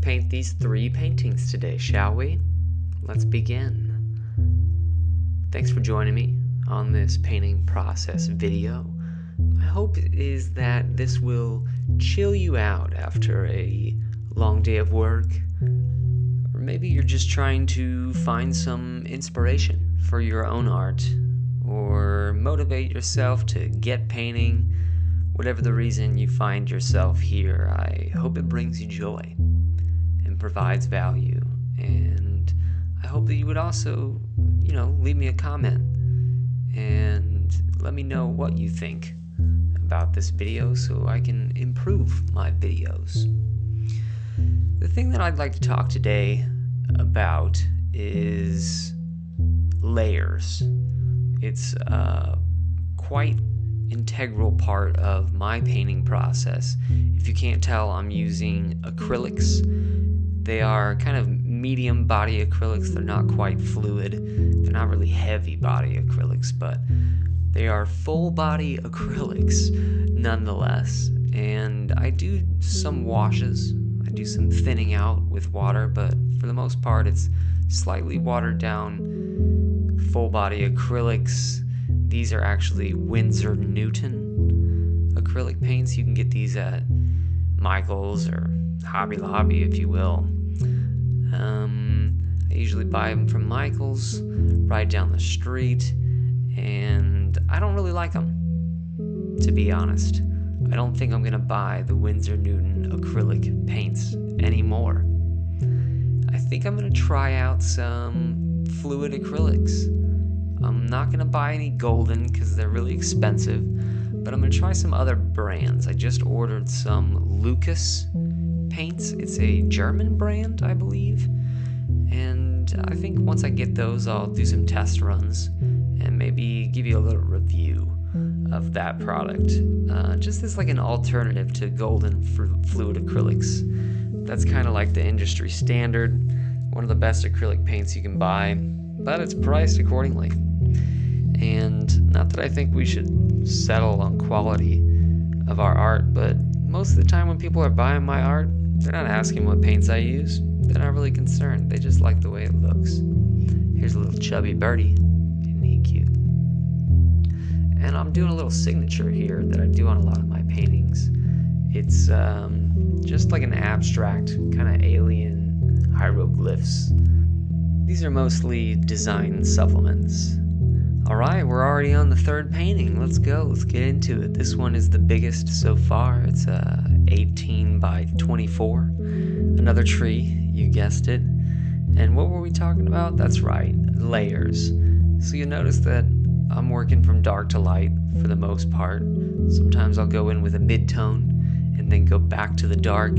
paint these 3 paintings today, shall we? Let's begin. Thanks for joining me on this painting process video. My hope is that this will chill you out after a long day of work, or maybe you're just trying to find some inspiration for your own art, or motivate yourself to get painting. Whatever the reason you find yourself here, I hope it brings you joy and provides value. And I hope that you would also, leave me a comment and let me know what you think about this video so I can improve my videos. The thing that I'd like to talk today about is layers. It's quite integral part of my painting process. If you can't tell, I'm using acrylics. They are kind of medium body acrylics. They're not quite fluid. They're not really heavy body acrylics, but they are full body acrylics nonetheless. And I do some washes. I do some thinning out with water, but for the most part it's slightly watered down full body acrylics. These are actually Winsor Newton acrylic paints. You can get these at Michael's or Hobby Lobby, if you will. I usually buy them from Michael's right down the street, and I don't really like them, to be honest. I don't think I'm going to buy the Winsor Newton acrylic paints anymore. I think I'm going to try out some fluid acrylics. I'm not going to buy any golden because they're really expensive, but I'm going to try some other brands. I just ordered some Lucas paints. It's a German brand, I believe, and I think once I get those, I'll do some test runs and maybe give you a little review of that product, just as like an alternative to golden fluid acrylics. That's kind of like the industry standard, one of the best acrylic paints you can buy, but it's priced accordingly. And not that I think we should settle on quality of our art, but most of the time when people are buying my art, they're not asking what paints I use. They're not really concerned. They just like the way it looks. Here's a little chubby birdie. Isn't he cute? And I'm doing a little signature here that I do on a lot of my paintings. It's just like an abstract kind of alien hieroglyphs. These are mostly design supplements. Alright, we're already on the 3rd painting. Let's go. Let's get into it. This one is the biggest so far. It's 18 by 24. Another tree, you guessed it. And what were we talking about? That's right, layers. So you notice that I'm working from dark to light for the most part. Sometimes I'll go in with a mid-tone and then go back to the dark,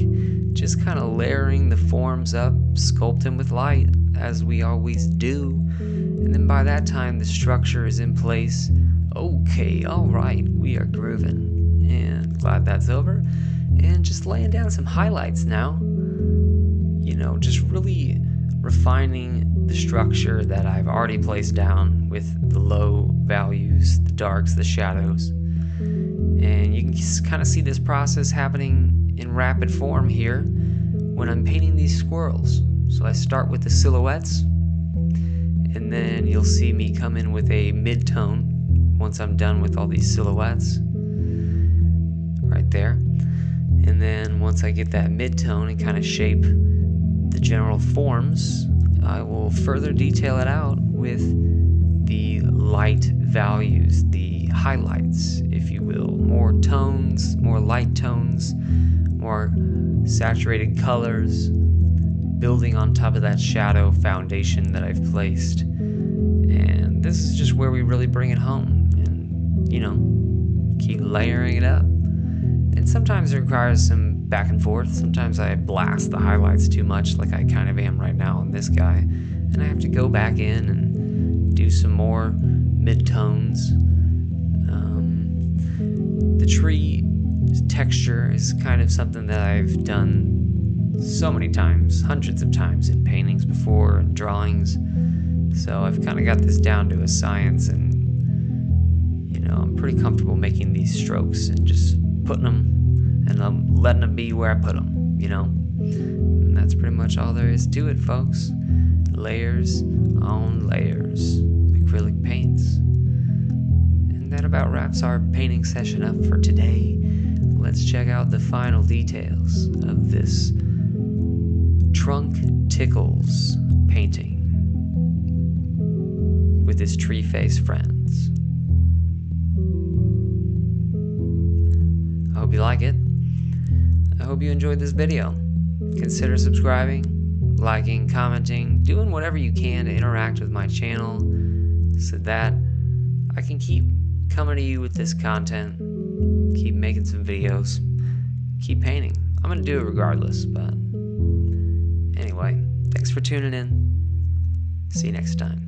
just kind of layering the forms up, sculpting with light, as we always do. And then by that time, the structure is in place. Okay, alright, we are grooving. And glad that's over. And just laying down some highlights now. Just really refining the structure that I've already placed down with the low values, the darks, the shadows. And you can kind of see this process happening in rapid form here when I'm painting these squirrels. So I start with the silhouettes, and then you'll see me come in with a mid-tone once I'm done with all these silhouettes right there. And then once I get that mid-tone and kind of shape the general forms, I will further detail it out with the light values, the highlights, if you will. More tones, more light tones, more saturated colors, building on top of that shadow foundation that I've placed. And this is just where we really bring it home and, keep layering it up. And sometimes it requires some back and forth. Sometimes I blast the highlights too much, like I kind of am right now on this guy. And I have to go back in and do some more mid-tones. The tree texture is kind of something that I've done so many times, hundreds of times in paintings before and drawings. So I've kind of got this down to a science, and I'm pretty comfortable making these strokes and just putting them, and I'm letting them be where I put them, And that's pretty much all there is to it, folks. Layers on layers, acrylic paints. And that about wraps our painting session up for today. Let's check out the final details of this Trunk Tickles painting with his tree face friends. I hope you like it. I hope you enjoyed this video. Consider subscribing, liking, commenting, doing whatever you can to interact with my channel so that I can keep coming to you with this content, keep making some videos, keep painting. I'm gonna do it regardless, but anyway, thanks for tuning in. See you next time.